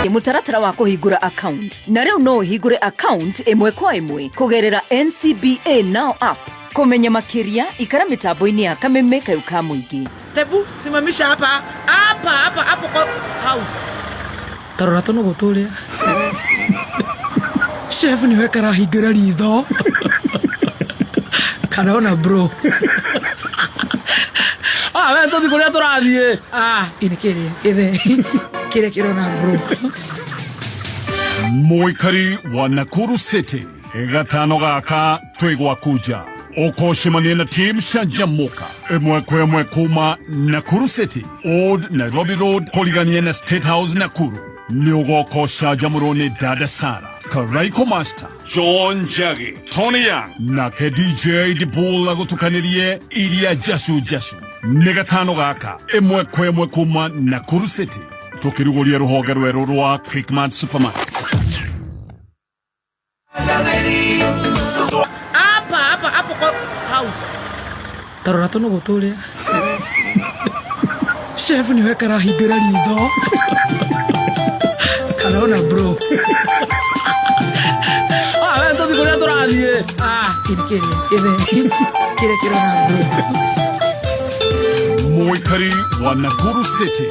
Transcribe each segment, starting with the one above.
Mutaratara wa kuhingura account. Na leo no hingure account imwe kwa imwe kugerera NCBA Now app. Kumenya makiria ikara mitambo-ini ya Kameme Kayuka Muingi. Tebu simamisha hapa kwa hau. Tarora tono gutule. Chef ni weka rahingura ritho. Kanaona bro. Wewe ndo ndikuria turathie. Inikiri kire kirona bro. Muikari wa Nakuru City gatano gaka twigwa kuja ukoshimania na team Shanjamuka emwe kwemwe kuma Nakuru City Old Nairobi Road kuligania na State House Nakuru niugoko Shanjamurone Dada Sara Karaiko Master John Jagi Tony Young na ke DJ Dibula gutukanirie iria Jashu negatano gaka emwe kwemwe kuma Nakuru City tukiruguria ruhoga rweru rwa Quickmart Supermarket. Hapa kwa hau. Tarora tono gutule. Chef ni weka rahingura ritho. Kanaona bro. Wewe ndo ndikuria turathie. Inikiri kire kirona bro. Muikari wa Nakuru City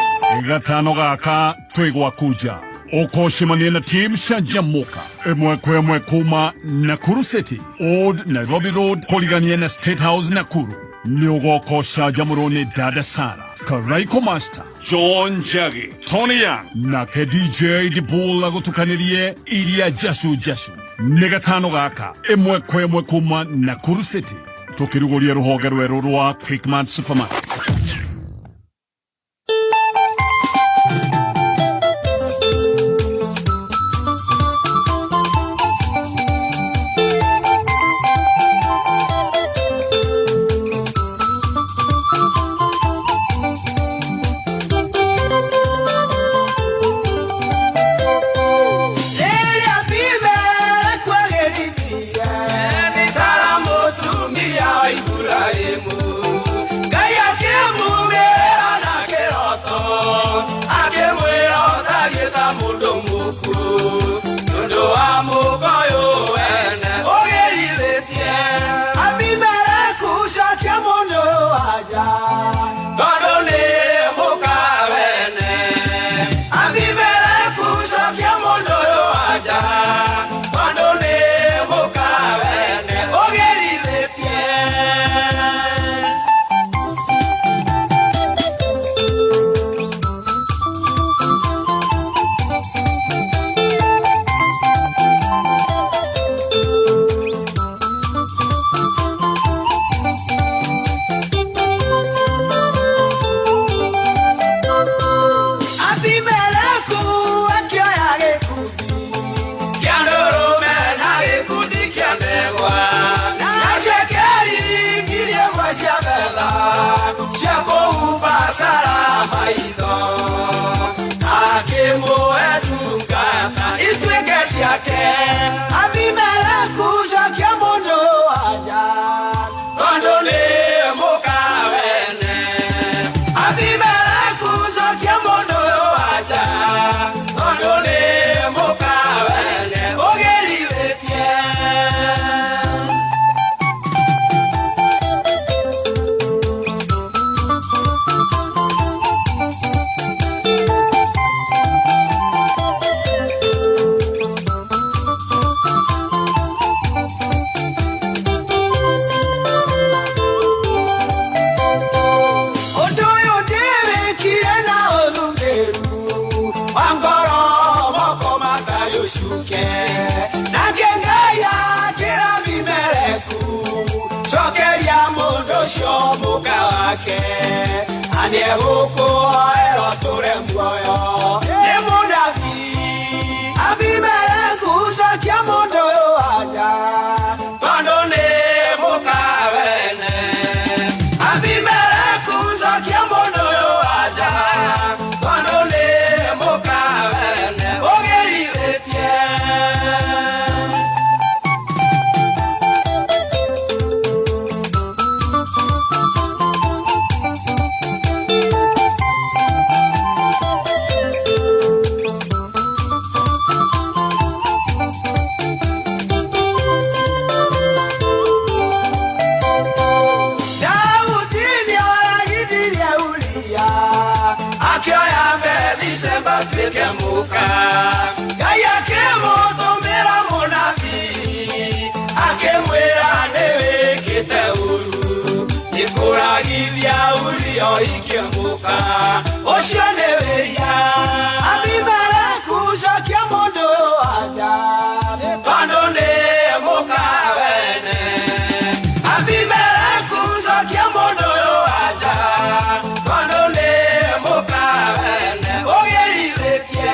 gatano gaka twigwa kuja ukoshimania na team Shanjamuka emwe kwemwe kuma Nakuru City Old Nairobi Road kuligania na State House Nakuru niugoko Shanjamurone Dada Sara Karaiko Master John Jagi Tony Young na ke DJ Dibula gutukanirie iria Jashu negatano gaka emwe kwemwe kuma Nakuru City tukiruguria ruhoga rweru rwa Quickmart Supermarket. atuike muka Ngai akimũtũmĩra mũnabii akĩmwĩra nĩwĩkĩte ũru ikũragithia ũrio ikĩmuka ũcio nĩ wĩia Abimeleku cokia mũndũ anja tondũ nĩ mũka wene Abimeleku cokia mũndũ anja tondũ nĩ mũka wene ũgĩrithĩtie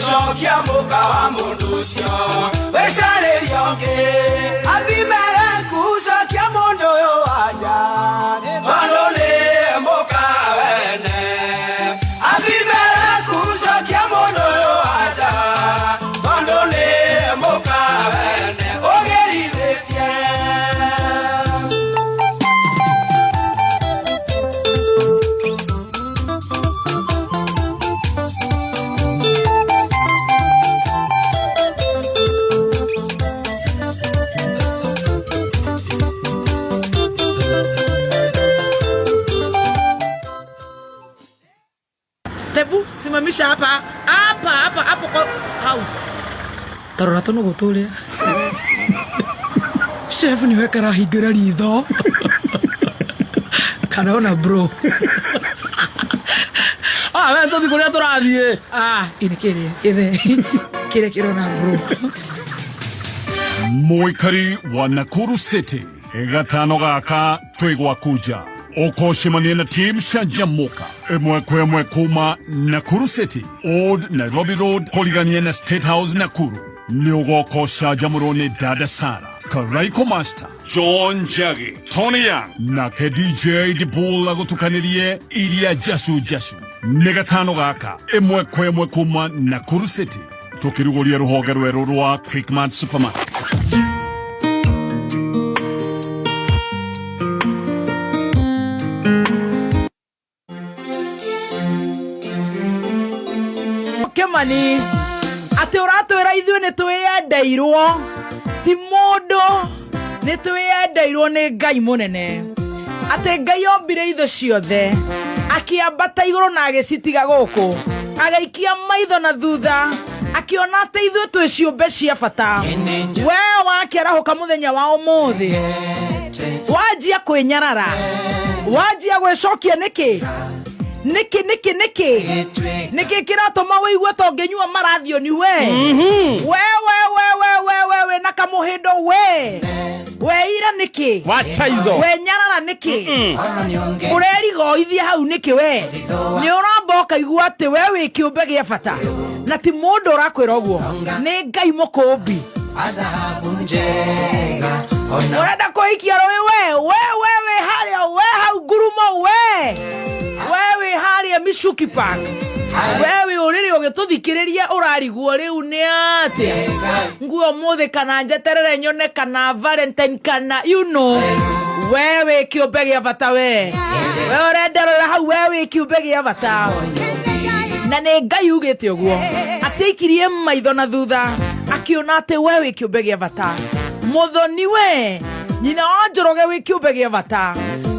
Cokia muka wa mundu ucio wĩcarĩria ũngĩ Abimeleku cokia mũndũ ũyũ anja tondũ nĩ mũka wene Abimeleku cokia mũndũ ũyũ anja tondũ nĩ mũka wene ũgĩrithĩtie Tebu, simamisha hapa. Hapa kwa house. Tarora tono gũtũrĩa. Chef nĩwe karahingĩra ritho. Kana ona bro. Wewe ndio kuria tũrathiĩ. Ini kĩrĩa kĩrona bro. Mũikari wa Nakuru City gatano gaka twĩgwa kuja ũkoshimania na team Shanjamuka ĩmwe kwa ĩmwe kuma Nakuru City Old Nairobi Road kũrigania na State House Nakuru nĩ ũgoko Jamũrwo nĩ Dada Sara Karaiko Master John Jagi Tony Young na ke DJ Dibula gũtukanĩrie iria jasu nĩ gatano gaka ĩmwe kwa ĩmwe kuma Nakuru City tũkĩrugũria rũhonge rwerũ rwa Quickmart Supermarket. Kemani ati uratwira ithuĩ nĩ twĩyendeirwo ti mũndũ nĩ twĩyendeirwo nĩ Ngai mũnene ati Ngai ombire itho ciothe akiambata igũrũ na agĩcitiga gũkũ agaikia maitho na thutha akiona atĩ ithuĩ twĩ ciũmbe cia bata we wakĩarahũka mũthenya wa ũmũthĩ wanjia kwĩnyarara wanjia gwĩcokia nĩkĩ kiratũma wĩigue ta ũngĩnyua marathioni we we na kamũhĩndo we weira nĩkĩ Wacha hizo wenyarara nĩkĩ ũrerigoithia hau nĩkĩ we nĩ ũramba ũkaigua atĩ we wĩ kĩũmbe gĩa bata na ti mũndũ ũrakwĩra ũguo nĩ Ngai mũkũmbi ũrenda kũhikia rũĩ we harĩa we hau ngurumo we haria Mishuki Park wewe ũrĩrĩ ũgĩtũthikĩrĩria ũrariguo rĩu nĩ atĩ nguo mũthĩ kana njeterere nyone kana Valentine kana wewe kĩũmbe gĩa bata we ũrenderera hau wewe kĩũmbe gĩa bata na nĩ Ngai ugĩte ũguo atĩikirie maitho na thutha akiona atĩ wewe kĩũmbe gĩa bata mũthoni we nyina wa Njoroge wĩ kĩũmbe gĩa bata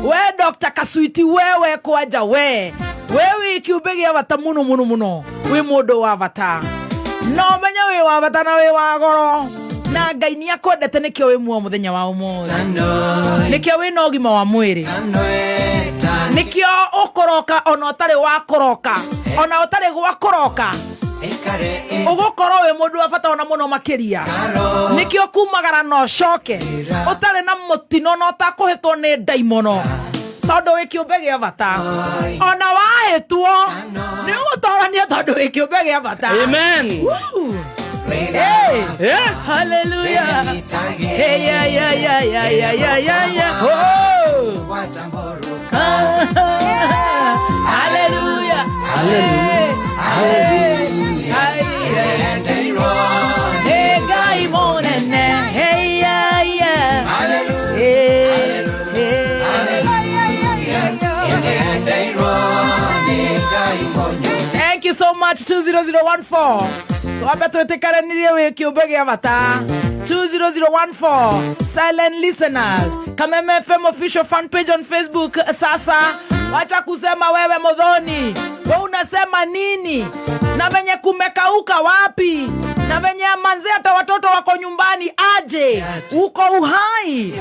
we Dr. Kaswiti wewe kwanja wewe kĩũmbe gĩa bata mũno wĩ mũndũ wa bata no menya wĩ wa bata na wĩ wa goro na Ngai nĩ akwendete nĩkĩo wĩ muoyo mũthenya wa ũmũthĩ nĩkĩo wĩ na ũgima wa mwĩrĩ nĩkĩo ũkoroka ona ũtarĩ wa koroka ona ũtarĩ gwa koroka ũgũkorwo wĩ mũndũ wa bata ona mũno makĩria nĩkĩo kumagara na ũcoke ũtarĩ na mũtino na ũtakũhĩtwo nĩ ndaimono tondũ wĩ kĩũmbe gĩa bata ona wahĩtwo nĩ ũgũtorania tondũ wĩ kĩũmbe gĩa bata amen. Hey, yeah. Hallelujah. Hey, yeah. Oh. much. 20014 twambe twitikaranirie wi kiumbe gia bata. 20014 silent listeners. Kameme FM official fan page on Facebook. Sasa wacha kusema wewe Modhoni, wewe unasema nini? Na venye kumekauka wapi? Na venye manze hata watoto wako nyumbani aje? Uko uhai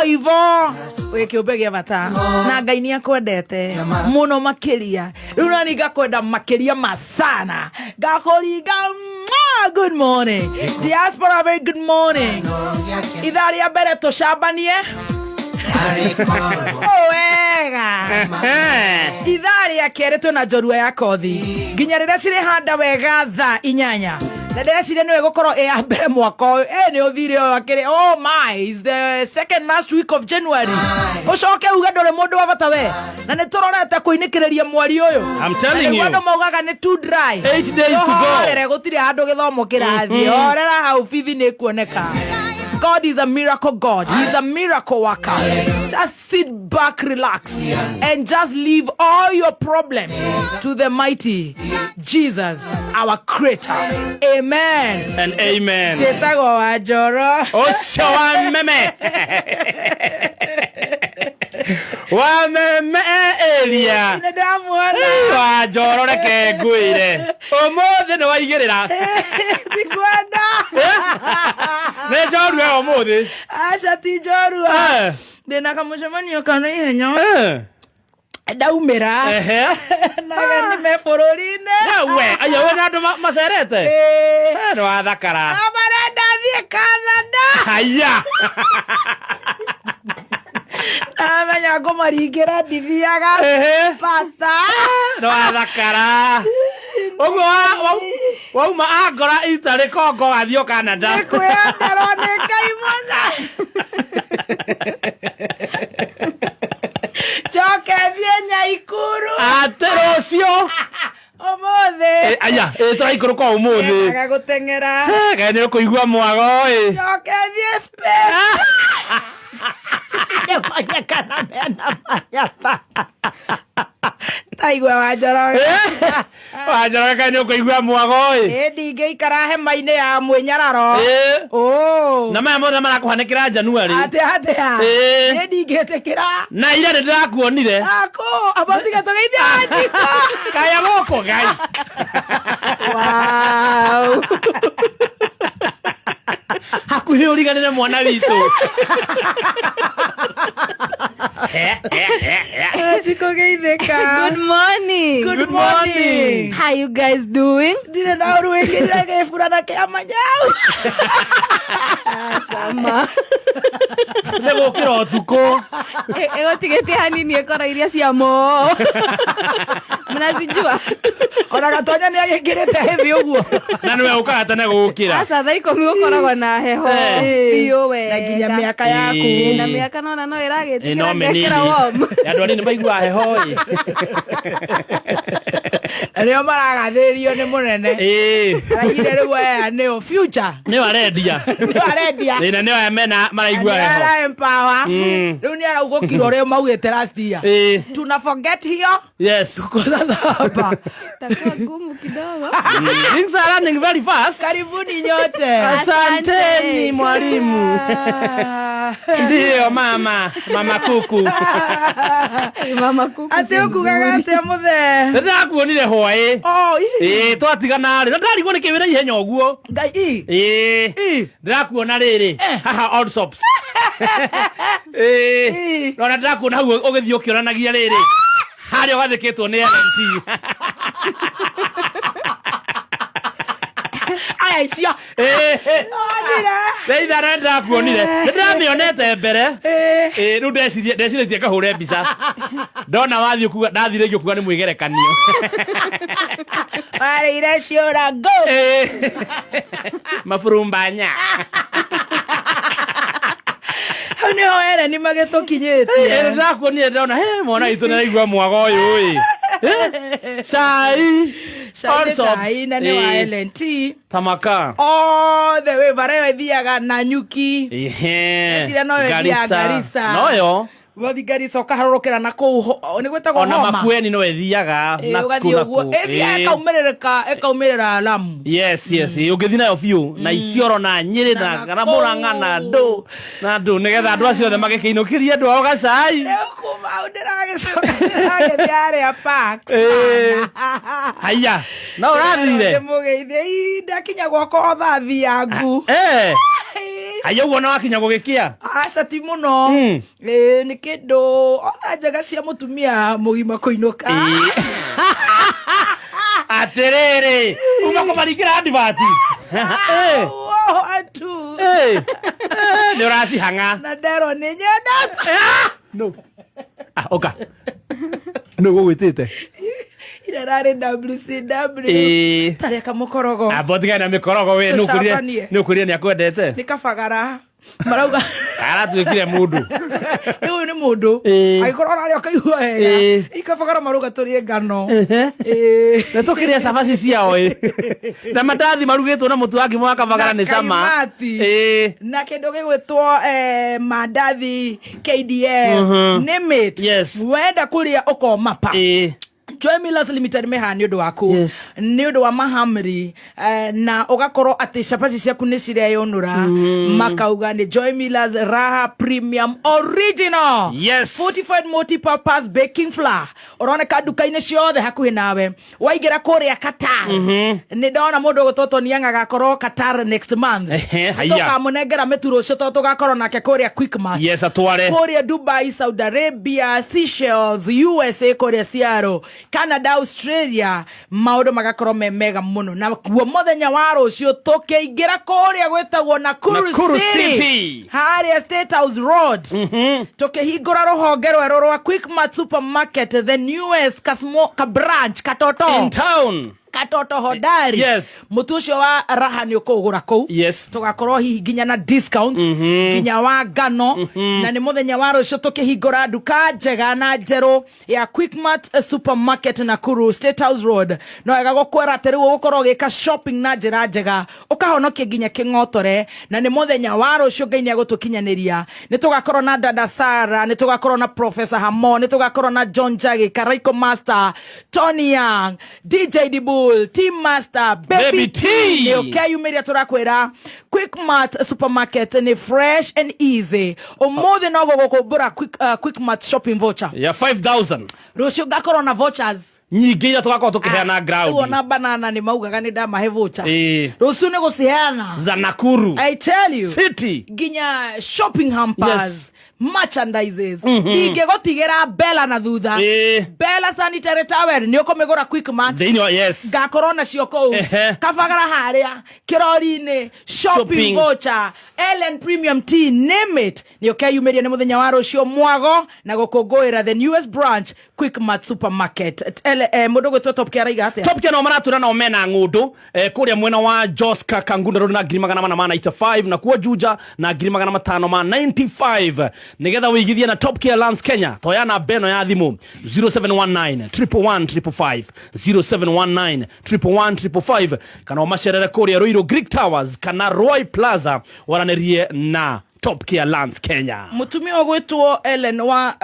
Ivo we kiumbe gia bata. Na Ngai ni akwendete muno makiria. Runa ni gakwenda makiria masana. Gakoriga. Good morning diaspora, very good morning. Idari ya bere to shabanie wega idari ya kereto na jorua ya kothi nginya rira cire handa wega tha inyanya na ndira cire niwe gukoro ya mbere mwako ni uthire wakire. Oh my, is the second last week of January. Ucoke uge ndore mundu wa bata we na ni turorete kuinikireria mwari uyu. I'm telling you, ndu maugaga ni too dry. 8 days to go. Ere gutire handu githomo kirathi orera hau fithi ni kuoneka. God is a miracle God. He's a miracle worker. Just sit back, relax, and just leave all your problems to the mighty Jesus, our creator. Amen. And amen. Ketago wajoro. Osho wa meme. Wa meme Elia. Ndamwana. Wajoro reke nguire. Omothe no waigirira. Tikwenda. Ne jorwe omothe. Asha ti jorwa. Ndena kamucemanio kana ihenya. Daumera. Naga ni mefororine. We, ayo we nando macerete. No athakara. Amarenda thie Canada. Aya. Amenya kumaringira ndithiaga. Fata. No athakara. Ogo wauma agora itare kongo athio Canada. Nikwendero ni Ngai mwana. Choke thie Nyaikuru. Aterocio. Omothe. Aya, turaikuru kwa umothe. Aga gutengera. Ga ni kuigua mwago Choke thie Spain. Maya kana mena maya. Taigwa wajoro. Wajoro ka ni kuigua mwago Ndinge ikara hema-ini ya Mwinyararo. Oh. Na maya mothe marakuhanikira January. Ate ndingetikira. Na ira ndirakuonire. Ako abotiga tugeithia ajiko. Kaya goko gai. Wow. Hakuhi uriganire mwana witu. Ajiko geitheka. Good morning. Good morning. How you guys doing? Dile na uruwekira gefurana ke amanyau. Sama. Nego kiro tuko. Ego tigeti hanini ekora iria cia mo. Mnazijua? Ona gatonya ni agekirete heavy uguo. Na niwe ukaga tene gukira. Asa thai komi gukoragwo na heho. Biyo we. Na nginya miaka yaku. Na miaka nona no irageti. No menini. Andu ani maigua heho Rĩo maragathĩrĩrio nĩ mũnene. Aragire rĩu aya nĩo future. Nĩ warendia. Nĩ warendia. Ĩna nĩ aya mena maraigua heho. Ara empower. Rĩu nĩ araugũkirwo rĩo maugĩte last year. Tuna forget here. Yes. Tukoza hapa. Takuwa gumu kidogo. Things are running very fast. Karibuni nyote. Asanteni mwalimu. Ndio mama kuku. Mama kuku. Ate ukugaga ate muthe. Ndakuonire hwaĩ. Twatigana rĩ. Ndarigwo nĩ kĩwĩra ihenya ũguo. Ngai. Ndakuona rĩrĩ. Haha all sops. Nona ndakuona hau ũgĩthiĩ ũkĩoranagia rĩrĩ. Harĩa wathĩkĩtwo nĩ LNT. Aya icio. Ndeithara ndakuonire. Ndamĩonete mbere. Rĩu ndecirĩtie kahũre mbica. Ndona wathiĩ kuga ndathire kuga nĩ mwĩgerekanio. Warĩire ciũra go. Maburumbanya. Hau nĩho ere nĩ magĩtũkinyĩtie. Ndakuonire ndona mwana witũ nĩ araigua mwago ũyũ Cai. Cai na nĩ wa LNT. Tamaka. All the way Vareo ithiaga na Nyuki. Cira no ĩthiaga Garissa. Noyo. wathigari coka harorokera na kuu ni gwetagwo homa ona makueni no ethiaga na kunaku ekaumirira Lamu yes ugithii nayo biu na Isiolo na Nyeri na Murang'a na ndu nigetha andu acio othe magikiinukiria andu ao gacai kuma ndiragicoka park haya no rathire mugeithie ndakinya gwako thathi yangu haya uguo na wakinya gugikia aca ti muno ni kindu ona njega cia mutumia mugima kuinuka atiriri uma kumarikira adivati atu ni urasi hanga na ndero ni nyenda no oka no gugwitite irarare WCW tare kamukorogo abotiga na mikorogo we nukuria ni akwendete ni kabagara marauga aratuikire mundu uyu ni mundu agikorora ari akaigua hega ikabagara maruga turie ngano na tukiria cabaci ciao na mandathi marugitwo na mutu wangi mwaka bagara ni cama na kindu gigwitwo mandathi KDF name it wenda kuria ukoma pa Joy Millers Limited meha ni undu waku ni undu wa mahamri na ugakorwo ati cabaci ciaku ni cireyonura makauga ni Joy Millers Raha Premium Original fortified multi-purpose baking flour uroneka duka-ini ciothe hakuhi nawe waingira kuria Qatar ni ndona mundu gutoto ni anga gakorwo Qatar next month tukamunengera meturo ucio to tugakorwo nake kuria Quickmart atware kuria Dubai, Saudi Arabia, Seychelles, USA, kuria Seattle, Canada, Australia, maundu magakorwo mega muno na kuo muthenya wa rucio tukiingira kuria gwetagwo Nakuru City haria State House Road tukihingura ruhonge rweru rwa Quickmart Supermarket, the newest branch Katoto in town. Katoto hodari mutu ucio wa Raha ni ukugura kou tugakorwo hihi nginya na discounts nginya wa ngano na ni muthenya wa rucio tukihingura duka njega na njeru ya Quickmart Supermarket Nakuru State House Road no wega gukwera ati riu gukorwo gika shopping na njira njega ukahonokia nginya kingotore na ni muthenya wa rucio Ngai ni agutukinyaniria ni tugakorwo na Dada Sara ni tugakorwo na Professor Hamo ni tugakorwo na John Jagi Karaiko Master Tony Young DJ Dibu Team Master Baby T ni okay yumeria turakwira Quickmart Supermarket ni fresh and easy umothe no gukubura Quickmart shopping voucher ya 5000 rucio gakorwo na vouchers nyingi ya tugakorwo tukiheana ground wona banana ni maugaga ni ndamahe voucher rucio ni guciheana za Nakuru I tell you city ginya shopping hampers merchandises ninge gotigera Bella na thutha Bella sanitary towel ni ukomegura Quickmart gakorwo na cio kou kabagara haria kirori-ini shopping voucher Ellen Premium Tea name it ni ukeyumeria ni muthenya wa rucio mwago na gukunguira the newest branch Quickmart Supermarket mundu gwitwo Top Care aiga atia Top Care no maratura no mena ngundu kuria mwena wa Joska Kangunda road na 495 na kuo Juja na 595 nigetha wigithie na Top Care Lands Kenya toyana beno ya thimu 0719 111 0719 111 kana macerere kuria Ruiru Greek Towers kana Roy Plaza waranerie na Top Care Lands Kenya mutumi wa gwitwo Ellen wa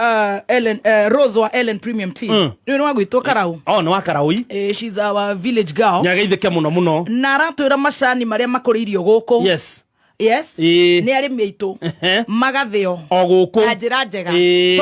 Rose wa Ellen Premium Tea ni wa gwitwo Karau no wa Karau she's our village girl nyageithike muno na ratwira macani maria makuriirio guku ni ari miitu magathio oguku njira njega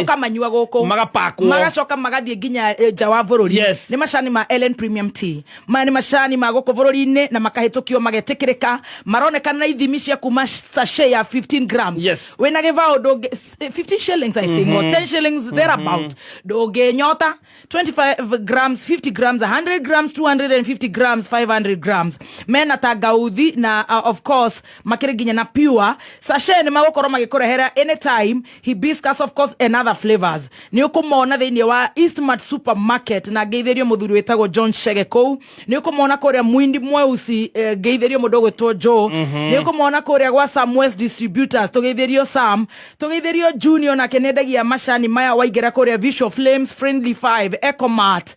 tukamanyua guku magapakwo magacoka magathie nginya nja wa bururi ni macani ma Ellen Premium Tea ni macani ma guku bururi-ini na makahitukio magetikirika maroneka na ithimi cia kuma sachet ya 15 grams wina givao 15 shillings I think or 10 shillings thereabout doge nyota 25 grams 50 grams 100 grams 250 grams 500 grams mena tagauthi na of course makiri na pure sachet ni magokorwo magikurehera anytime hibiscus of course and other flavors ni ukumona thiini wa Eastmart Supermarket na ngeithirio muthuri wetagwo John Shegeko ni ukumona kuria Mwindi Mweusi ngeithirio mundu gwetwo Joe ni ukumona kuria gwa Sam West Distributors tugeithirio Sam tugeithirio Junior na kenendagia macani maya waigera kuria Visual Flames Friendly 5 Ecomart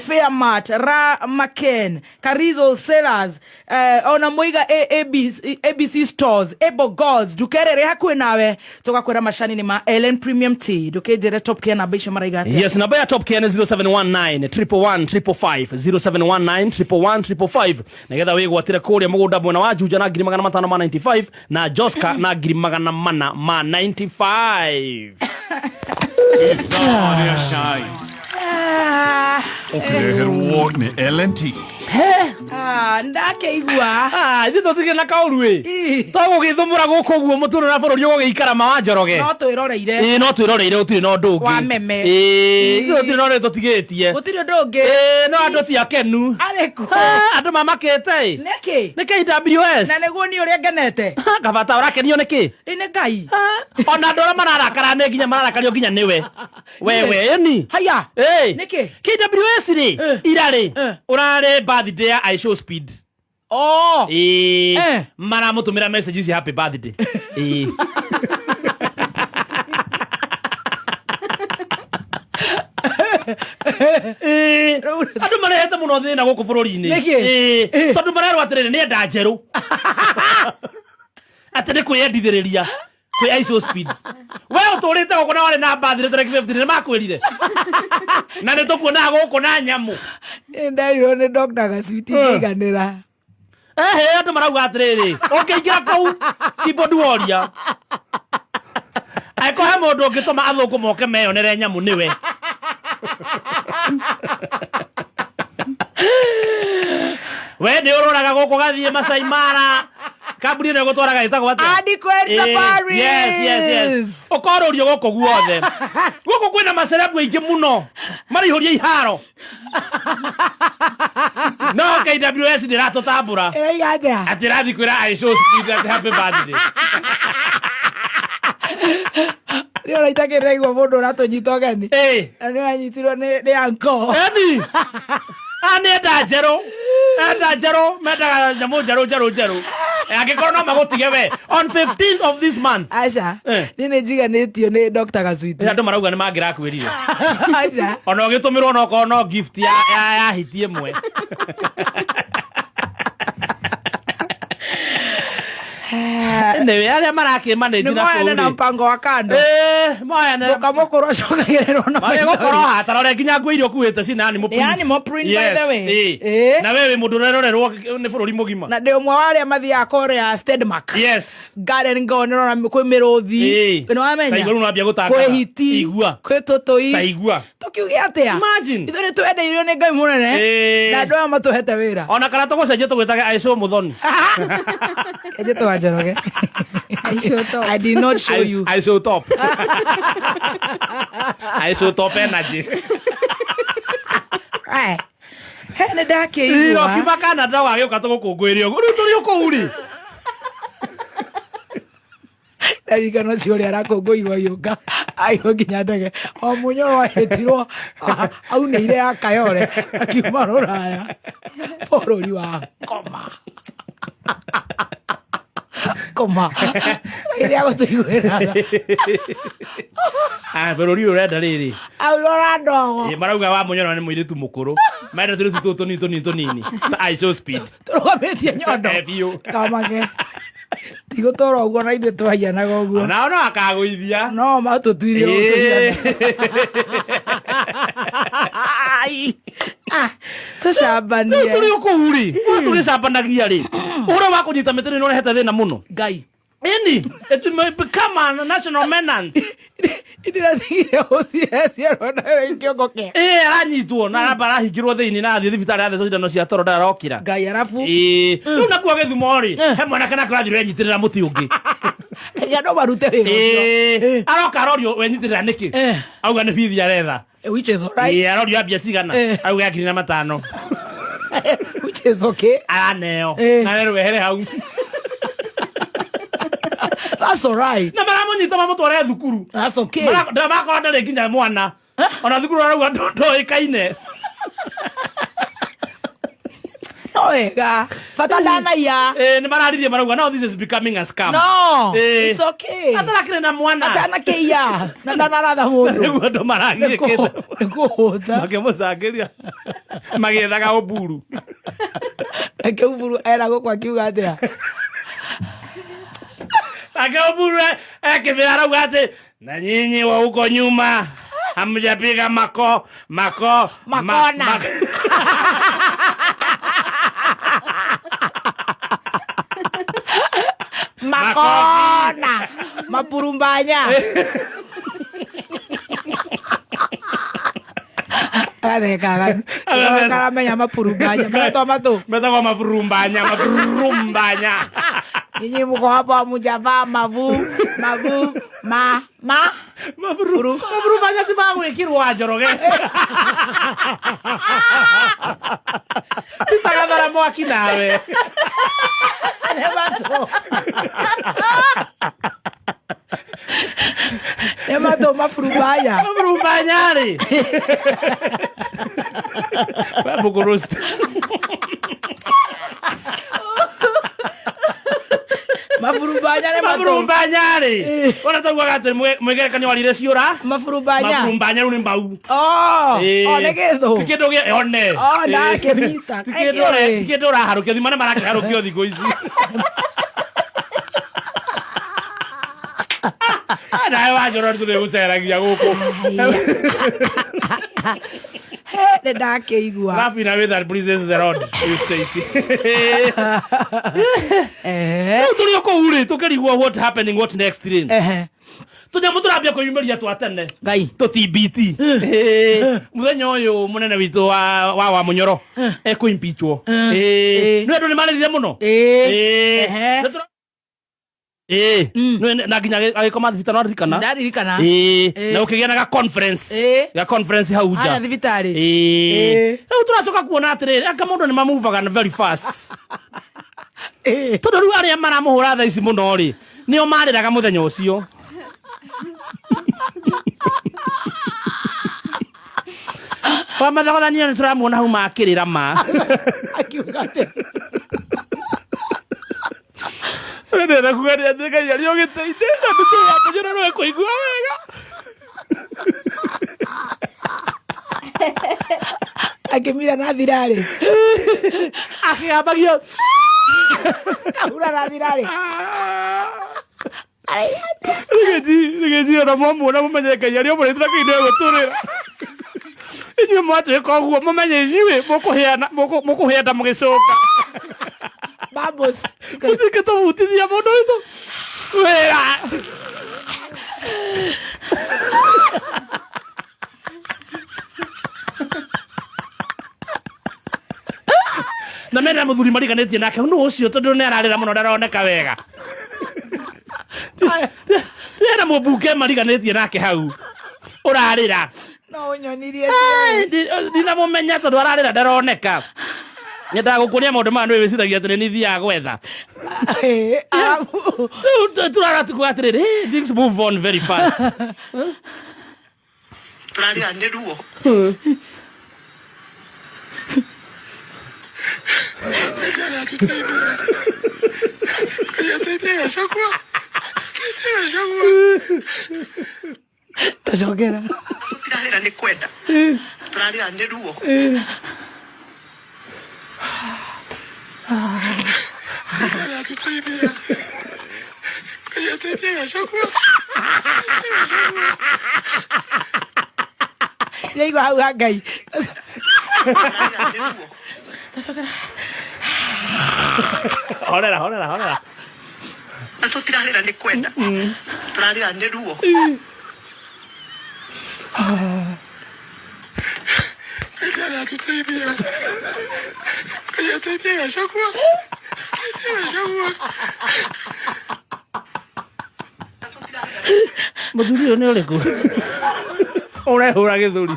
Fairmart Ra Maken Karizo Sellers ona muiga ABC stores able gods dukerere hakuwe nawe tugakwira macani ni ma Ellen Premium Tea dukejere Top Care na bisho maraiga yes namba ya Top Care ni 0719 111 0719 111 nigetha wigwatire kuria mugunda mwena wa Juja na 595 na Joska na 595 Idhaa ya Shai ukireherwo ni LNT ndake igua thito tige na kaurwe togo githumura guko guo muturo na bururi ugo giikara mawanjoroge no twiroreire no twiroreire utiri no ndungi wa meme thito utiri no tutigetie utiri ndungi no andu ti akenu areko andu mamakete niki KWS na neguo ni uria ngenete kabata urakenio niki ine ngai ona ndora mararakara ne nginya mararakario nginya niwe wewe yani haya niki KWS ri irari urare birthday ya I show speed mara mutumira messages ya happy birthday andu marehete muno thina guku bururi-ini tondu marerwo atiriri ni enda njeru ati ni kwiyendithiriria kwi I show speed we uturite guku na wari na birthday tariki 15 ni makwirire na ni tukuona guku na nyamu ndairo ni Dr. Gaswiti ngiganira andu marauga atiriri ukiingira kau keyboard warrior aiko he mundu ungituma athuku moke meyonere nyamu niwe we ni uroraga guku gathie Masai Mara kaburi ne gutwaraga itagwo ate Adequate Safari yes ukororio guku guothe guku kwina macerebu aingi muno marihuria iharo no KWS ndiratutambura ati rathi kwira I show speed at happy birthday ni ora itakire igwa mundu ratunyitwo gani ni anyitirwo ni anko eni anenda njero mendaga nyamu njero angikorwo no magutige we on 15th of this month acha ni njiganitio ni Dr. Gaswiti andu marauga ni mangira kwirire acha ona ugitumirwo no ko no gift ya hitie mwe newe aria marake manage na kuri na mpango wa kando moya na kamukoro cokagererwo na mari gukoro hatara ore nginya ngwirio kuite cina ni mo print yani mo print by the way na wewe mundu rerorerwo ni bururi mugima na ndi umwe wale mathia Korea Stedmark yes garden ngonero na kwi miruthi no amenya taiguru na bia gutaka kwi hiti igua kwi tutui taigua tukiuge atia imagine ithore twendeirio ni ngai munene na ndo matuhete wira ona kana tugucenjia tugwitaga aiso muthoni keje twanjeroge I did not show you. I show top. I show top energy. Ai. Hene dake igwa. Iro kibaka na dawa gyo katogo kugwirio. Uru turi ukuri. Darika no ciori arakungũirwo yuga. Ayo nginya ndege. O munyoro ahetirwo au nĩ ire ya Kayore akiuma Rũraya. Bũrũri wa koma. Koma. Ire agũtũiguĩra. Bũrũri ũrenda rĩrĩ. Aurora ndogo. Marauga wa munyoro nĩ mũirĩtu mũkũrũ. Maenda tũrĩtu tũnini. I show speed. Tũrũgamĩtie nyondo. Kamage. Tigũtũra ũguo na ithuĩ twahianaga ũguo. Nao no akagũithia. No matũtuire ũtuire. Tucambanie. Tũrĩ ũkũuri. Tũgĩcambanagia rĩ. Ũhoro wa kũnyita mĩtĩ nĩ ũrehete thĩna mũno. Ngai. Ini, it may become a national menace. Ndirathire ũcieciarwo na kĩongo kĩa. Aranyitwo na arahingirwo thĩinĩ na athiĩ thibitarĩ athecwo cindano cia toro ndarokĩra. Ngai arabu. Rĩu nakuo Gĩthumo rĩ, he mwanake nake ũrathire wenyitĩrĩra mũtĩ ũngĩ. No barute wĩra ũcio. Aroka arorio wenyitĩrĩra nĩkĩ? Auga nĩ bithi aretha. Which is alright. Arorio ambia cigana. Auga yakiri na 5. Which is okay. Araneo. Na rero wehere hau. That's alright. Na maramunyita mamutware thukuru. That's okay. Ndamakora ndarĩ nginya mwana. Ona thukuru arauga ndoĩkaine. No wega. Fata dana ya. Nĩ mararirie marauga no this is becoming a scam. No. It's okay. Atarakire na mwana. Atana kia. Na ndanarada mundu. Nĩguo ndo maragie kĩndũ. Nĩkũhũta. Makĩmũcangĩria. Magĩethaga ũmburu. Eke ũmburu era gũkũ akiuga atĩa. Akauburu akivira rauga ati na nyinyi wa huko nyuma hamjapiga makona. Makona. Mapurumbanya. Kagan. Karamenya mapurumbanya. Metawa mapurumbanya. Nyinyi mko hapa mjavaa mapurumbanya tibangu ikirwa joroge. Takadara mwaki nawe. Nemato mapurumbanya. Mapurumbanya ri. Babu kurusta. Mapurumbanya ri. Ora tagwa gate mwegere kanyo walire ciura. Mapurumbanya runi mbau. Negetho. Tikindo ge one. Na kemita. Tikindo ra harukia thimana marake harukio thiku ici. Ana wajoro tule guseragia guku. The dark igua. Laughing with that princess around you Stacy. Tulioko uri tukerigwa what happening what next rin. Tunya muturambia kuyumeria twatene. Ngai. To TBT. Muthenya uyu munene witu wa munyoro. Eko impeachwo. No ndo ni malirire muno. Na ginya agikoma thibitari ndarikana. Ndarikana. Na ukigena ga conference. Ga conference hauja. Ana thibitari. Riu turacoka kuona atiriri aka mundu ni mamuvaga very fast. Tondu riu aria maramuhura tha ici muno ri nio mariraga muthenya ucio. Kwa mathogothania ni turamuona hau makirira ma. Akiugate. Nenda kugaria ndeka yari ogiteinde na ndu wa mujura no kuigua wega. Akimira na thirari. Akiambagia. Kahura na thirari. Rigeji ona mwamuona mumenye Ngai ari omurithira kinde guturira. Inyu mwate koguo mumenye inyu mukuheana mugicoka. Vamos. Que tô utiliza modo itu. Wera. Na mera muthuri mariganĩtie nake no ucio tondu ni ararira muno ndaroneka wega. Nera mubuke mariganĩtie nake hau. Urarira. No nyonirie. Ndina mumenya tondu ararira ndaroneka. Nyenda gukuria maundu ma ndu wiciragia atĩ ni thia gwetha. Turara tukuatiriri things move on very fast. Turarira ndi ruo. Tacokera. Turarira ndi kwenda. Turarira ndi ruo. Yaigo hau Ngai. Horera. Tutirarira ndi kwenda. Turarira ndi ruo. Kaya tutaibia. Kaya tutaibia shakura. Muthuri uyu ni uriku? Urehura githuri.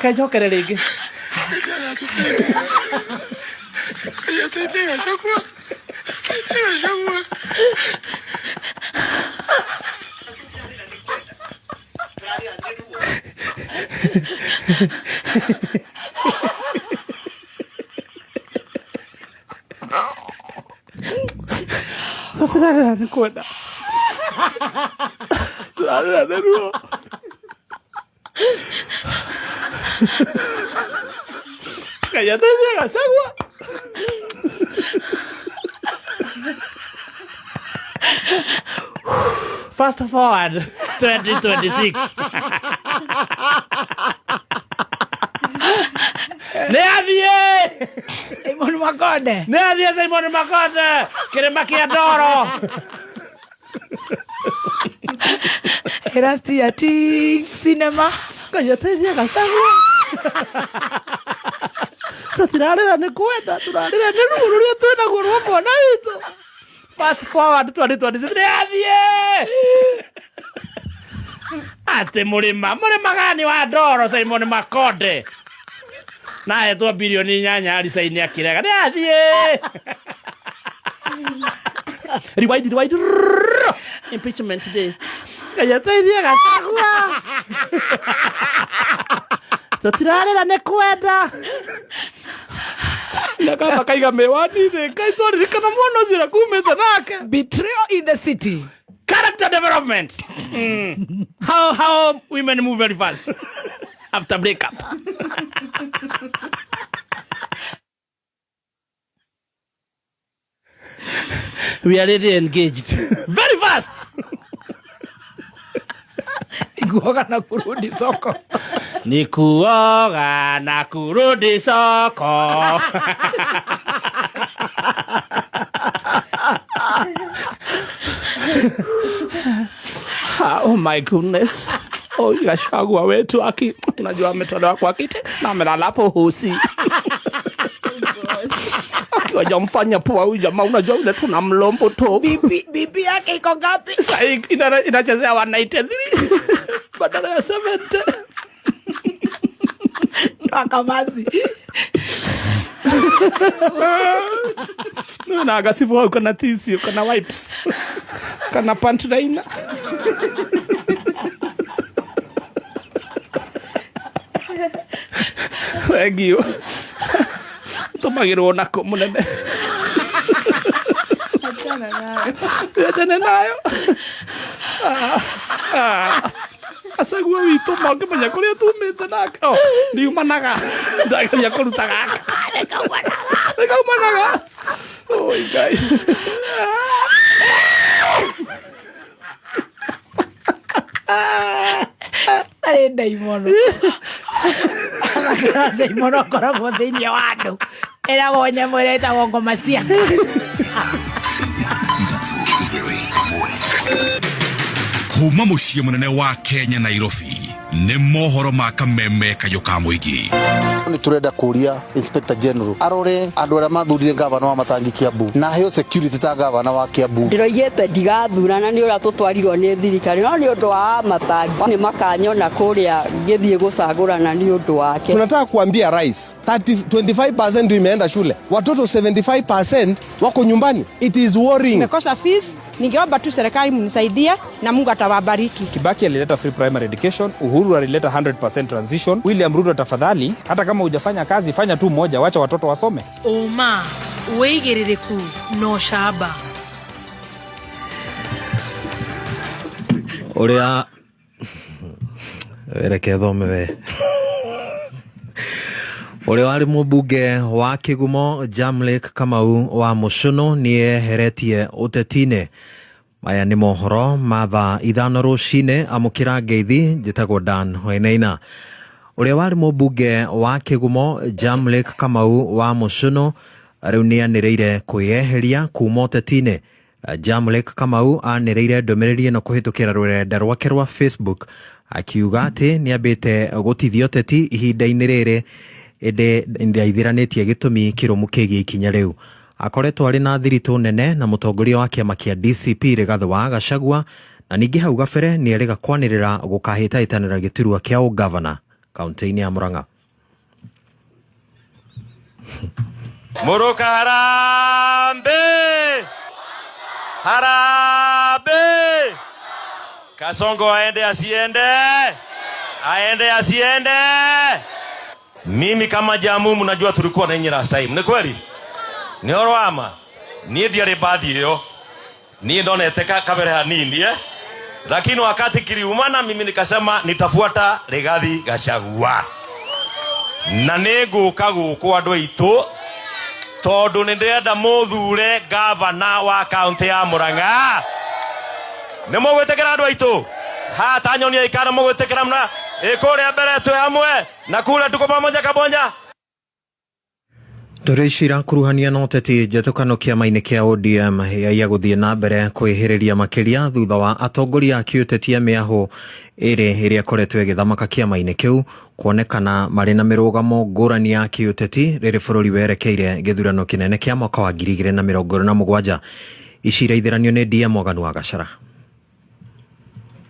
Kajokere ringi. Kaya tutaibia shakura. Kaya shakura. Turarira ni kwenda. Turarira ni ruo. Cállate, Gacagua. Fast forward 2026. Neathie Simon Makonde. Neathie Simon Makonde kirima kia ndoro. Erasti ati cinema. Kayateithia Gachagua. Tutirarira ni kwenda turarira ni ruo ruria twina guo rwa mwana witũ. Fast forward 2026. Neathie ate murima gani wa ndoro Simon Makonde nae twa bilioni 8 alisaini akirega Neathie. Rewind impeachment day kayateithia Gachagua. Tutirarira ni kwenda Nakamba kaiga mewani the kaitori kana mwana zira kumeta nake. Betrayal in the city. Character development. How women move very fast after breakup. We are already engaged very fast. Iguoga na kurudi soko. Nikuoga na kurudi soko. Oh my goodness. Oh, Gachagua wetu unajua ametolewa kwa kiti na amelala hapo hosi. Akiwa mfanya poa huyu jamaa unajua yule tuna mlombo to. Bibi yake iko ngapi? Sasa inachezea 193 badala ya 70. Akamazi. Na agasifu wao kana tissue, kana wipes. Kana pant liner. Egio. Tumagirwo nako munene. Achana nayo. Gachagua witũ mangĩmenya kũrĩa tumĩte nake. Ndiumanaga. Ndageria kũruta gaka. Nĩkaumanaga. Oi Ngai. Arĩ ndaimono. Ndaimono koragwo thĩinĩ wa andũ. Ĩragwo nyamũ ĩrĩa ĩtagwo ngoma cia. Kuma muciĩ munene wa Kenya Nairobi nĩ mohoro ma kameme kayo ka mũingĩ. Ni turenda kuria Inspector General arore andu arĩa mathurire gavana wa Matangi Kiambu na heo security ta gavana wa Kiambu. Ndiroigete ndigathurana ni ũrĩa tũtwarirwo nĩ thirikari no nĩ ũndũ wa Matangi nĩ makanyona kũrĩa ngĩthiĩ gũcagũrana nĩ ũndũ wake. Tunataka kuambia rais 25% imeenda shule, watoto 75% wako nyumbani. It is worrying. Nimekosa fees, ningeomba tu serikali mnisaidie na Mungu atawabariki. Kibaki alileta free primary education, Uhuru alileta 100% transition, William Ruto tafadhali hata kama hujafanya kazi fanya tu moja, wacha watoto wasome. Oma weigiririku no shaba Oria reke thome we Ore wari mũmbunge wa Kigumo Jamlek Kamau wa Mucuno nieheretie utetine. Maya nĩ mohoro mathaa 5 rũcinĩ amũkĩra ngeithi njĩtagwo Dan Wainaina. Ũrĩa wari mũmbunge wa Kigumo Jamlek Kamau wa Mucuno rĩu nĩanĩrĩire kwĩyeheria kuma ũtetine. Jamlek Kamau anĩrĩire ndũmĩrĩri ĩno kũhĩtũkĩra rũrenda rwake rwa Facebook akiuga atĩ nĩambĩte gũtithia ũteti ihinda-inĩ rĩrĩ ende ndaithiranĩtie gĩtũmi kĩrũmu kĩgiĩ ikinya rĩu. Akoretwo arĩ na thiritũ nene na mũtongoria wa kĩama kĩa DCP Rigathĩ wa Gachagua na ningĩ hau gabere nĩerĩga kwanĩrĩra gũkahĩtahĩtanĩra gĩturwa kĩa ũgavana kaunti-inĩ ya Murang'a. Muruka harambe Kasongo aende asiende. Mimi kama jamu mnajua tulikuwa na nyinyi last time. Ni kweli? Ni orwama. Ni ndiye baadhi hiyo. Ni ndonete kabere hanini Lakini wakati kiliumana mimi nikasema nitafuata Rigathĩ Gachagua. Na nĩngũka gũkũ andũ aitũ tondũ nĩndĩrenda mũthure gavana wa kaunti ya Murang'a nĩ mũgwĩtĩkĩra andũ aitũ ha tanyonia ikana mũgwĩtĩkĩra mna ĩkũrĩa mbere twĩ hamwe na kule tuko pamoja kabonja. Tũrĩcira kuruhania na ũteti njatũkano kĩama-inĩ kĩa ODM ya gũthiĩ na mbere kwĩhĩrĩria makĩria thutha wa atongoria a kĩũteti a mĩahũ ĩrĩa ĩkoretwo ĩgĩthamaka kĩama-inĩ kĩu kuonekana marĩ na mĩrũgamo ngũrani ya kĩũteti rĩrĩ bũrũri werekeire gĩthurano kĩnene kĩa mwaka wa 2027. Icira itheranio nĩ DM Mwaganu wa Gacara.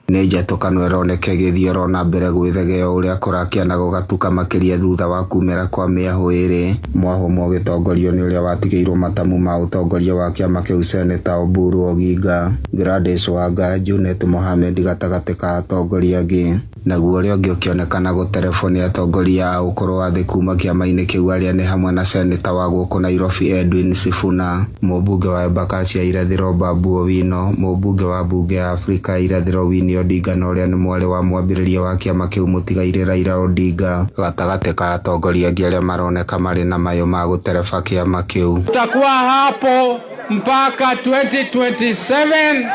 Nĩ njatũkano ĩroneka gĩthiĩ na mbere gwĩthegea ũrĩa kũrakĩana gũgatuka makĩria thutha wa kumĩra kwa mĩahũ ĩrĩ. Mwahũ gĩtongorio nĩ ũrĩa watigĩirwo matamu ma ũtongoria wa kĩama kĩu Seneta Oburu Oginga, Gladys Wanga, Junet Mohamed gatagatĩ ka atongoria angĩ. Naguo ũrĩa ũngĩ ũkĩonekana gũtereboni atongoria a ũkũrũ wa thĩ kuma kĩama-inĩ kĩu arĩa nĩ hamwe na Seneta wa gũkũ Nairobi Edwin Sifuna, mũmbunge wa Embakasi ya irathĩro Babu Owino, mũmbunge wa mbunge ya Afrika ya irathĩro Winnie Odinga na ũrĩa nĩ mwarĩ wa mwambĩrĩria wa kĩama kĩu mũtigairĩ Raila Odinga, gatagatĩ ka atongoria angĩ arĩa maroneka marĩ na mayũ ma gũtereba kĩama kĩu. Tutakuwa hapo mpaka 2027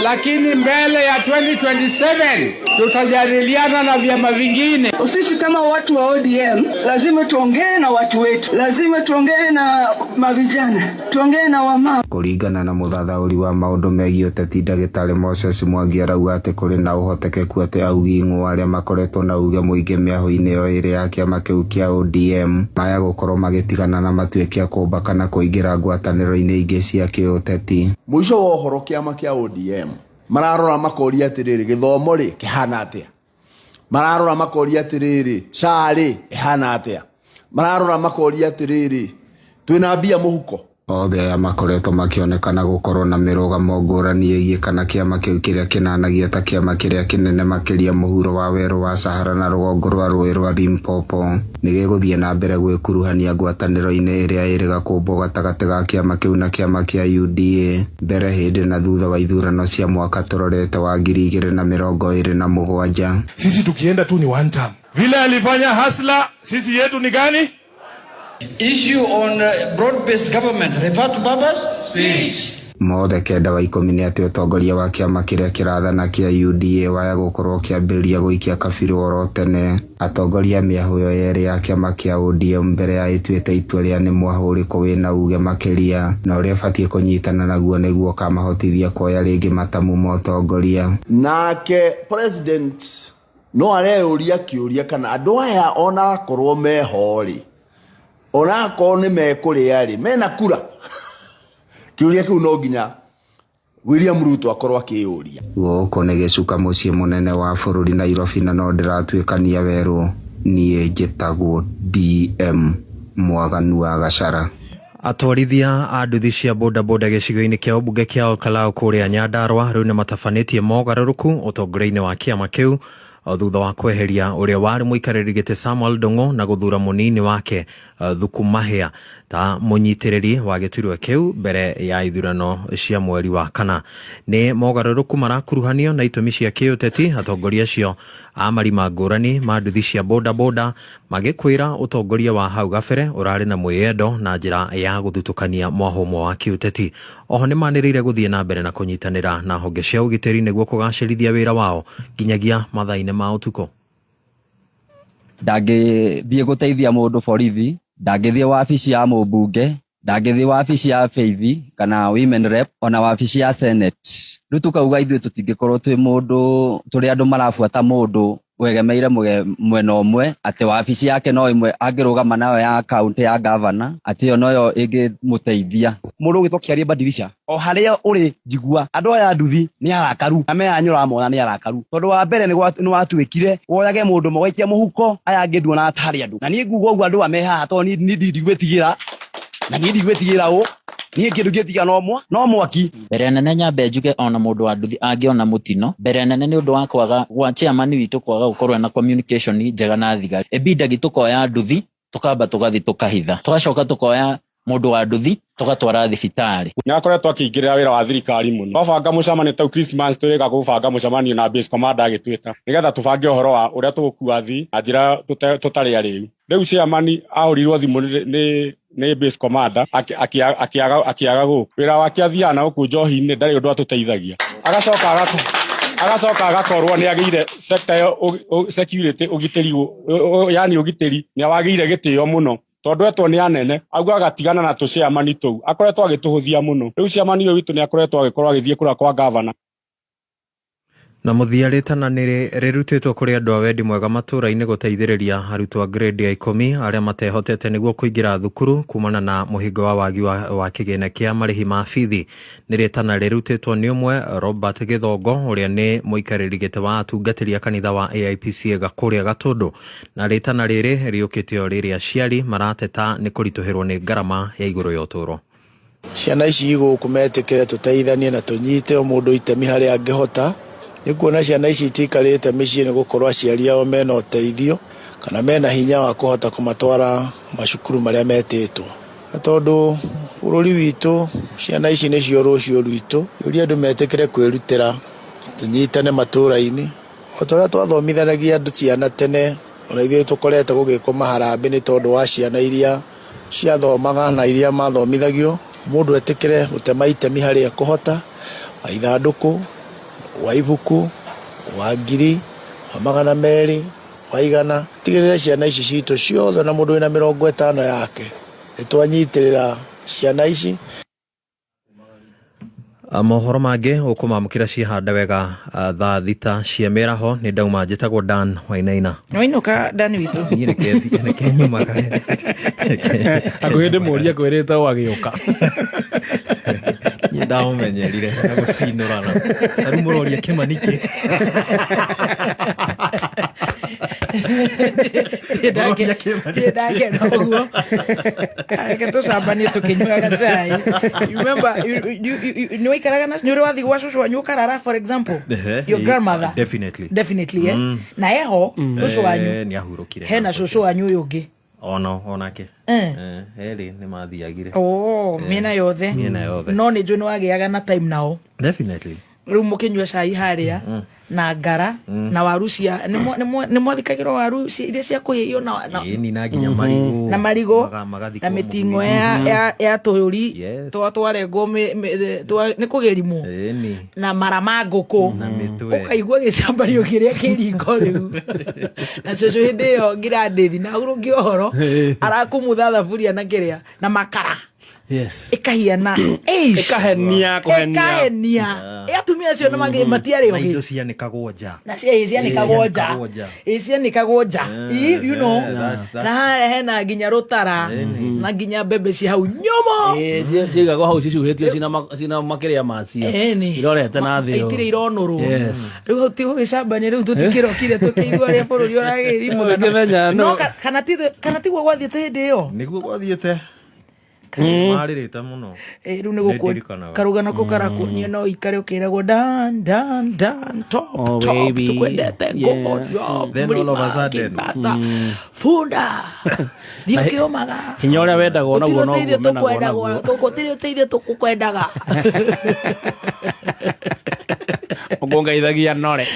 lakini mbele ya 2027 tutajadiliana na vyama vingine. Sisi kama watu wa ODM lazima tuongee na watu wetu, lazima tuongee na mavijana, tuongee na wamama. Kũringana na mũthathaũri wa maũndũ megiĩ ũteti Ndagĩtarĩ Moses Mwangi arauga atĩ kũrĩ na ũhotekeku atĩ augi ng'ũ arĩa makoretwo na uge mũingĩ mĩahũ-inĩ ĩyo ĩrĩ ya kĩama kĩu kĩa ODM maya gũkorwo magĩtigana na matuĩke a kũmba kana kũingĩra ngwatanĩro-inĩ ingĩ cia kĩũteti. Mũico wa ũhoro kĩama kĩa ODM mararora makoria atĩrĩrĩ gĩthomo rĩ kĩhana atĩa, mararora makoria atĩrĩrĩ SHA rĩ ĩhana atĩa, mararora makoria atĩrĩrĩ twĩna mbia mũhuko. Othe aya makoretwo makĩonekana gũkorwo na mĩrũgamo ngũrani ĩgiĩ kana kĩama kĩu kĩrĩa kĩnanagia ta kĩama kĩrĩa kĩnene makĩria mũhuro wa werũ wa Sahara na rũgongo rwa rũĩ rwa Limpopo nĩ gĩgũthiĩ na mbere gwĩkuruhania ngwatanĩro-inĩ ĩrĩa ĩrĩ gakũmbũ gatagatĩ ga kĩama kĩu na kĩama kĩa UDA mbere hĩndĩ na thutha wa ithurano cia mwaka tũrorete wa 2027. Sisi tukienda tu ni one term. Vile alifanya Hasla, sisi yetu ni gani? Issue on broad-based government, refer to Baba's speech. Mothe kenda wa 10 nĩ atĩ ũtongoria wa kĩama kĩrĩa kĩrathana kĩa UDA waya gũkorwo kĩambĩrĩria gũikia kabirũ oro tene. Atongoria mĩahũ yo yerĩ ya kĩama kĩa ODM mbere ya ĩtuĩte itua rĩa nĩ mwahũ ũrĩkũ wĩna uge makĩria na ũrĩa batiĩ kũnyitana naguo nĩguo kamahotithia kuoya rĩngĩ matamu ma ũtongoria. Nake president no areyũria kĩũria kana andũ aya ona akorwo mehorĩ onako nĩ mekũrĩa rĩ mena kura. Kĩũria kĩu no nginya William Ruto akorwo akĩyũria. Gũkũ nĩ gĩcuka mũciĩ mũnene wa bũrũri Nairobi na no ndĩratuĩkania werũ. Niĩ njĩtagwo DM Mwaganu wa Gacara. Atwarithia a nduthi cia bodaboda gĩcigo-inĩ kĩa ũmbunge kĩa Olkalau kũrĩa Nyandarua rĩu nĩ matabanĩtie mogarũrũku ũtongoria-inĩ wa kĩama kĩu thutha wa kweheria ũrĩa warĩ mũikarĩri gĩtĩ Samuel Ndung'u na gũthura mũnini wake Thuku Mahia ta mũnyitĩrĩri wa gĩturwa kĩu mbere ya ithurano cia mweri wa kana. Nĩ mogarũrũku marakuruhanio na itũmi cia kĩũteti, atongoria acio a marima ngũrani ma nduthi cia bodaboda magĩkwĩra ũtongoria wa hau gabere ũrarĩ na mwĩyendo na njĩra ya gũthutũkania mwahũmwe wa kĩũteti. Oho nĩ manĩrĩire gũthiĩ na mbere na kũnyitanĩra na honge cia ũgitĩri nĩguo kũgacĩrithia wĩra wao nginyagia mathaa-inĩ ma ũtukũ. Ndangĩthiĩ gũteithia mũndũ borithi, ndangĩthiĩ wabici ya mũmbunge, ndangĩthiĩ wabici ya Faith kana Women Rep ona wabici ya Senate. Rĩu tukauga ithuĩ tũtingĩkorwo twĩ mũndũ tũrĩ andũ marabuata mũndũ wegemeire mwena ũmwe atĩ wabici yake no ĩmwe angĩrũgama nayo ya kaunti ya governor atĩ yo noyo ĩngĩmũteithia. Mũndũ ũgĩtwo kĩaria badilisha o harĩa ũrĩ njigua andũ aya nduthi nĩ arakaru ameanyũra mona nĩ arakaru tondũ wa mbere nĩ watuĩkire woyage mũndũ mũgaikia mũhuko aya angĩ nduona atarĩ andũ na niĩ nguga ũguo andũ amehaha tondũ niĩ ndigwĩtigĩra na niĩ ndigwĩtigĩra ũ niĩ kĩndũ gĩtiga no mwaki. Mbere nene nyambe njuge ona mũndũ wa nduthi angĩona mũtino mbere nene nĩ ũndũ wa kwaga gwa chairman witũ kwaga gũkorwo na communication njega na thigari ebinda gĩtukoya nduthi tukamba tugathi tukahitha tugacoka tukoya mundu wa nduthi tugatwara thibitari. Nĩ akoretwo akĩingĩrĩra wĩra wa thirikari mũno. Twabanga mũcemanio ta Christmas tũrĩka gũbanga mũcemanio na base commander agĩtwĩta nĩgetha tũbange ũhoro wa ũrĩa tũgũkua thi na njĩra tũtarĩ arĩu. Rĩu chairman ahũrirwo thimũ nĩ base commander akĩaga gũkũ. Wĩra wake athiaga na gũkũ njohi-inĩ ndarĩ ũndũ atũteithagia. Agacoka agakorwo nĩ agĩire sector ya security ũgitĩri, yani ũgitĩri nĩ awagĩire gĩtĩo mũno tondu etwo nĩ anene auga agatigana na tũciamani tũu akoretwo agĩtũhũthia mũno. Rĩu ciamani ũyũ witũ nĩ akoretwo agĩkorwo agĩthiĩ kũrĩa kwa governor. Na mũthiarithananĩrĩ rĩrutĩtwo kũrĩ andũ a wendi mwega matũra-inĩ gũteithĩrĩria arutwo a grade ya 10 arĩa matehotete nĩguo kũingĩra thukuru kumana na mũhingo wa wagi wa kĩgĩna kĩa marĩhi ma bithi. Nĩ rĩtana rĩrutĩtwo nĩ ũmwe Robert Gĩthongo ũrĩa nĩ mũikarĩri gĩtĩ wa atungatĩri a kanitha wa AIPC kũrĩa Gatũndũ. Na rĩtana rĩrĩ rĩũkĩte o rĩrĩa aciari marateta nĩ kũritũhĩrwo nĩ ngarama ya igũrũ ya ũtũũro. Ciana ici gũkũ metĩkĩre tũteithanie na tũnyite o mũndũ itemi harĩa angĩhota. Nĩ kuona ciana ici itikarĩte mĩciĩ nĩ gũkorwo aciari ao mena ũteithio kana mena hinya wa kũhota kũmatwara macukuru marĩa metĩtwo. Tondũ bũrũri witũ ciana ici nĩcio rũciũ rwitũ, yũria andũ metĩkĩre kwĩrutĩra tũnyitane matũra-inĩ. O ta ũrĩa twathomithanagia andũ ciana tene, ona ithuĩ tũkorete gũgĩkwo maharambĩ nĩ tondũ wa ciana iria ciathomaga na iria mathomithagio. Mũndũ etĩkĩre gũtema itemi harĩa kũhota, wa ithandũkũ, wa ibuku, wa ngiri, wa magana merĩ, wa igana. Tigĩrĩre ciana ici citũ ciothe na mũndũ wĩna 50 yake nĩtwanyitĩrĩra ciana ici. Mohoro mangĩ ũkũmamũkĩra ciĩhanda wega thaa thita cia mĩaraho. Nĩ ndauma njĩtagwo Dan Wainaina. Wainũka Dan witũ. Niĩ reke nyumaga. Hakuhĩ ndĩmũria kwĩrĩte wagĩũka. Niĩ ndaũmenyerire na gũcinũrana. Tarĩ mũroria Kĩmanĩki. Ndagena ũguo. Reke tũcambanie tũkĩnyuaga cai. Remember, nĩ waikaraga na nĩ ũrĩ wathiĩ gwa cũcũ wanyu ũkarara, for example, your grandmother. Definitely, eh? Na eho cũcũ wanyu nĩ ahurũkire. Hena cũcũ wanyu ũyũ ũngĩ. Onake. Heri nĩ mathiagire. Mĩena yothe. No nĩ njũĩ nĩ wagĩaga na time nao. Definitely. Rĩu mũkĩnyua cai harĩa na ngara na waru cia nĩ mwathikagĩrwo waru iria cia kũhĩhio na nginya marigũ na mĩting'o ya tũyũri twarengwo nĩ kũgerimwo na mara ma ngũkũ ũkaigua gĩcambanio kĩrĩa kĩringo rĩu. Na cũcũ hĩndĩ ĩyo ngirandĩthi na hurũkia ũhoro arakumutha thaburia na kĩrĩa na makara. Yes. Ikahiana. Ikahenia. Atumia acio na matiarĩ ogi. Na indo cianĩkagwo nja. Na cianĩkagwo nja. You know. Na hena nginya rũtara na nginya mbembe ci hau nyũmũ. Ciigagwo hau cicuhĩtio cina makĩrĩa macio. Irorete na thĩ. Itirĩ ironũrwo. Rĩu hau ti gũgĩcambania, rĩu tũtikĩrokire tũkĩigua ũrĩa bũrũri ũragĩrĩ mũno. No kana tiguo gwathiĩte hĩndĩ ĩyo. Nĩguo gwathiĩte. Marĩrĩte mũno. Rĩu nĩ gũkũ karũgano kũu karakuonio no ikare ũkĩragwo Dan top tũkwendete ngũkũ. Then all of a sudden funda thiĩ ũkĩũmaga hinya ũrĩa wendagwo naguo no ũmenagwo gũtirĩ ũteithio tũkwendaga. Ũkũngeithagia nore.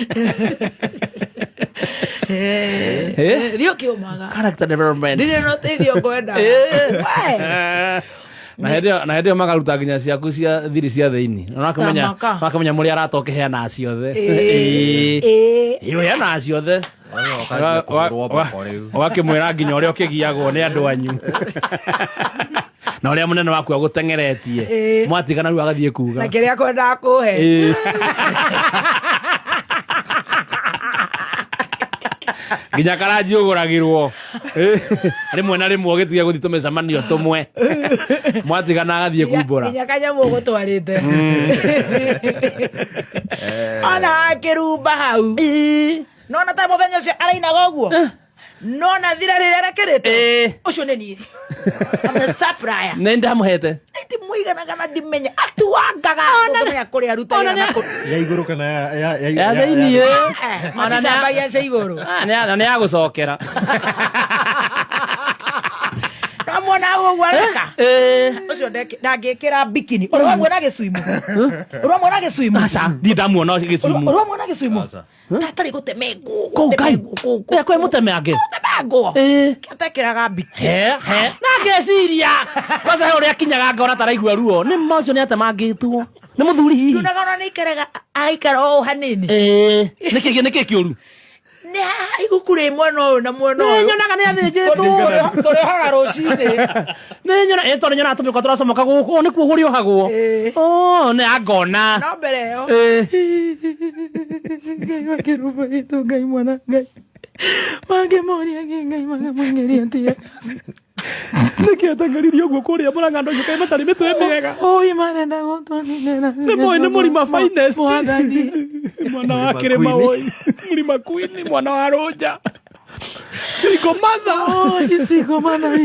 Thiĩ ũkĩũmaga. Character development. Ndirĩ na ũteithio ngwendaga. Na hĩndĩ ĩyo magaruta nginya ciaku cia thiri cia thĩinĩ. Makamenya mũrĩa aratoke heana ciothe. Iyo heana ciothe. Ũgakĩmwĩra nginya ũrĩa ũkĩgiagwo nĩ andũ anyu. Na ũrĩa mũnene waku agũteng'eretie. Mwatigana rĩu agathiĩ kuuga. Na kĩrĩa kwendaga kũhe. Nginya karanji ũgũragĩrwo. Rĩmwe na rĩmwe ũgĩtiga gũthiĩ tũmĩcemanio tũmwe. Mwatigana agathiĩ kumbũra. Nginya kanyamũ ũgũtwarĩte. Ona akĩrumba hau. Nona ta mũthenya ũcio arainaga ũguo. Nona thira rĩrĩa arekĩrĩte. Ũcio nĩ niĩ. I'm the supplier. Nĩ ndamũhete. Nĩ mũiganaga na ndimenya atuangaga. Ona kũrĩa arutaga na ya igũrũ kana ya thĩinĩ. Ona nĩambagia cia igũrũ. Nĩ ya gũcokera. Namwona go gwareka ucio ndangikira bikini oro mwe na gicwimu oro mwe na gicwimu aca ndi ndamuona gicwimu oro mwe na gicwimu tatari gutemengu ko kwe mutemeange temengu katekiraga bikini na ngeciria basa uri akinyaga ngora taraigua ruo ni mocio ni atemangitwo ni muthuri hihi tunagona ni kerega aikara o hanini niki kiuru ni igukure mwana na mwana nyonaga ni athinjitwo tore haga rucine ni nyona tore nyona atumika turacomoka guku ni kuo gurio hagwo ni angona no mbere yo ngai wakiruba itu ngai mwana ngai mange moria ngai manga mwengeria tia niki atangaririo guo kuria muranga ndo yukai matari mitwe mega oi marenda gotwanira ni murima finest mwana wa kirema oi murima queen mwana wa roja sigo mother sigo mother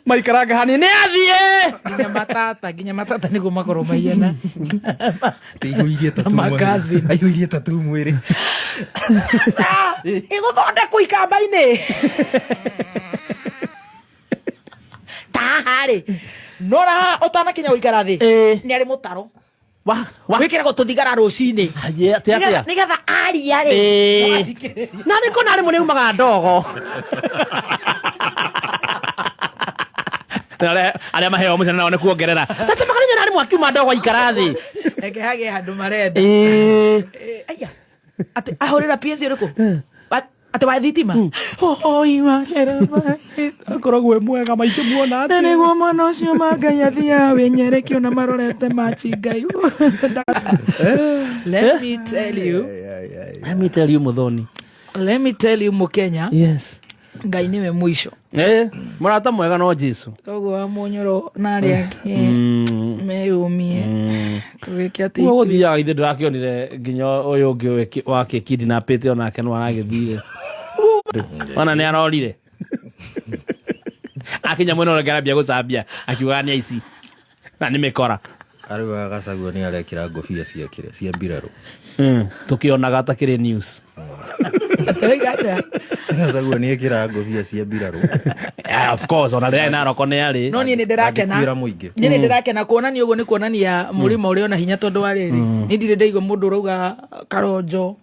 maikaraga hani ne athie ginya matata niguo makoro maiyana ihuirie tatu magazi ihuirie tatu mwiri iguthonde kuikamba-ini tahari nora utanakinya guikara thi ni ari mutaro wikira gututhigara rucini nigetha aria ri na niko nari mune umaga ndogo aria maheo mucana nao ni kuongerera natemakaninya nari mwakiuma ndogo ikara thi eke hage handu marenda aya ati ahorera PS uriku ati wa thitima oi wakera akoragwo mwega maitũ muona ati niguo mwana ucio mangai athia wenyerekio na marorete machi ngai let me tell you muthoni let me tell you mukenya yes ngai niwe mwisho murata mwega no Jesu koguo wa munyoro nari angi meyumie tugiki ati wo thia ithe ndirakionire nginya uyu ungi wake kidnapete onake no aragithire ona ni arorire akinya mwena ora garabia gucambia akiuga ni aici na ni mikora ariwa Gachagua ni arekira ngobia cia mbiraru tukionaga atakire news Gachagua ni ekira ngobia cia mbiraru of course ona ria na roko ni ari no ni ndirakena ni ndirakena kuonania uguo ni kuonania murimo uri ona hinya tondu wa riri ni ndire ndaigua mundu urauga karonjo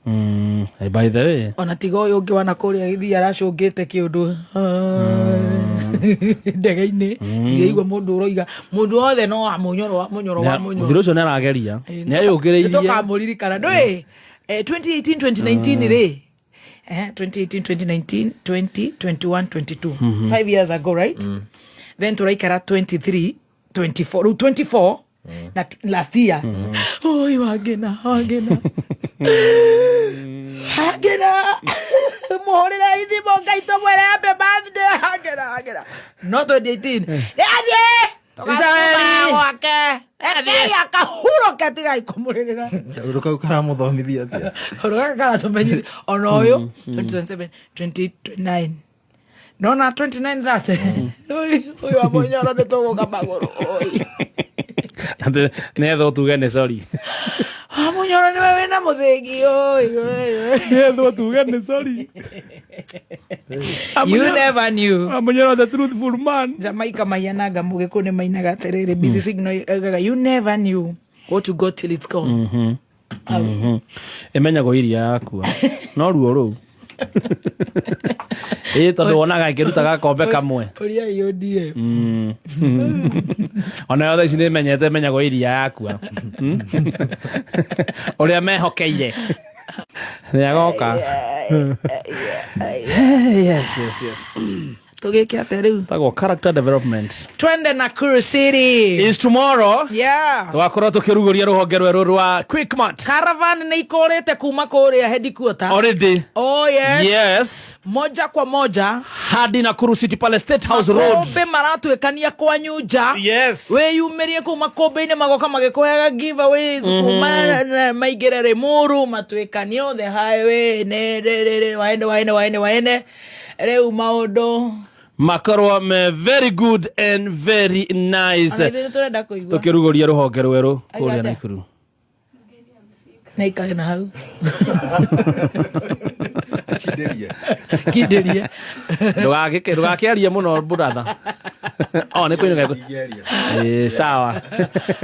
by the way ona tiga uyu ungi wana kuria githia aracungite kiundu ndege-ini ndigaigua mundu uroiga mundu othe no wa munyoro thiro cio ni arageria ni ayungiriirie tukamuririkana ndui 2018 2019 ri 2018 2019 20 21 22 5 years ago right then turaikara 23 24 24 na last year oi wagena mohorera ithimo ngaito mwere happy birthday hagera no 2018 Israeli wake ya kahuro katiga ikomurira uruka ukara muthomithia atia uruka kana tumenyi ono uyu 2027 2029 no na 29 that uyu amonyara nitogo kabagoro ande netho tuge ne sorry amonyara ni wewe na muthegi oi netho tuge ne sorry you never knew amonyara the truthful man Jamaica mayanaga mugikune mainaga terere busy signal you never knew what you got till it's gone emenyago iria yakua no ruo ru tondu wonaga ikirutaga kombe kamwe uria yodie ona yothe ici nimenyete menyago iria yakua uria mehokeire niagoka yes tugike ateriu tago character development twende Nakuru City is tomorrow twakorwo tukiruguria ruhonge rweru rwa Quickmart caravan ni ikorete kuma kuria headquarter already oh yes moja kwa moja hadi Nakuru City pale State House Road kombe maratwekania kwa nyuja yes weyumirie kuma kombe-ini magoka magikuheaga giveaways kuma maigerere muru matwekanie on the highway ne waende reu maundu makorwo me very good and very nice tukiruguria ruhonge rweru kuria Nakuru na ikare na hau kideria ndugakĩarie mũno brother ne kwĩna sawa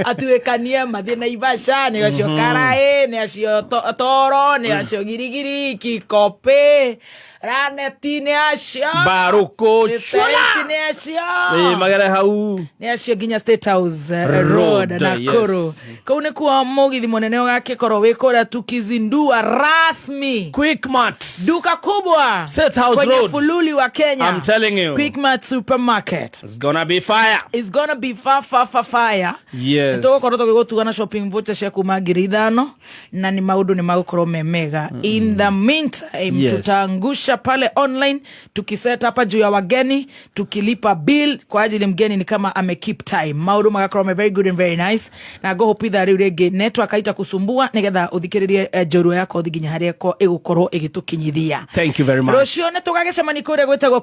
atuĩkanie mathiĩ Naivasha nĩ acio Karaĩ nĩ acio Toro nĩ acio Girigiri Kikope Raneti nĩ acio Baruko Chula nĩ acio magere hau nĩ acio nginya State House Road Nakuru kau nĩ kuo mũgithi mũnene ũgakĩkorwo wĩ kũrĩa tukizindua rasmi Quickmart duka kubwa State House kwenye Road Fululi wa Kenya. I'm telling you, Quickmart supermarket, it's gonna be fire. It's gonna be fire. Yes. Tugokorwo tugigutugana shopping voucher cia kuma 5,000 na ni maundu ni magukorwo memega. In the meantime, Yes. tutangusha pale online tukiset hapa juu ya wageni tukilipa bill kwa ajili mgeni ni kama ame keep time. Maundu magakorwo very good and very nice. Na go hope that rege network aita kusumbua nigetha uthikiririe njorua yako thiginya haria ko igukorwo igitukinyithia. Thank you very much. Rocio ne tugagicemani kuria gwetagwo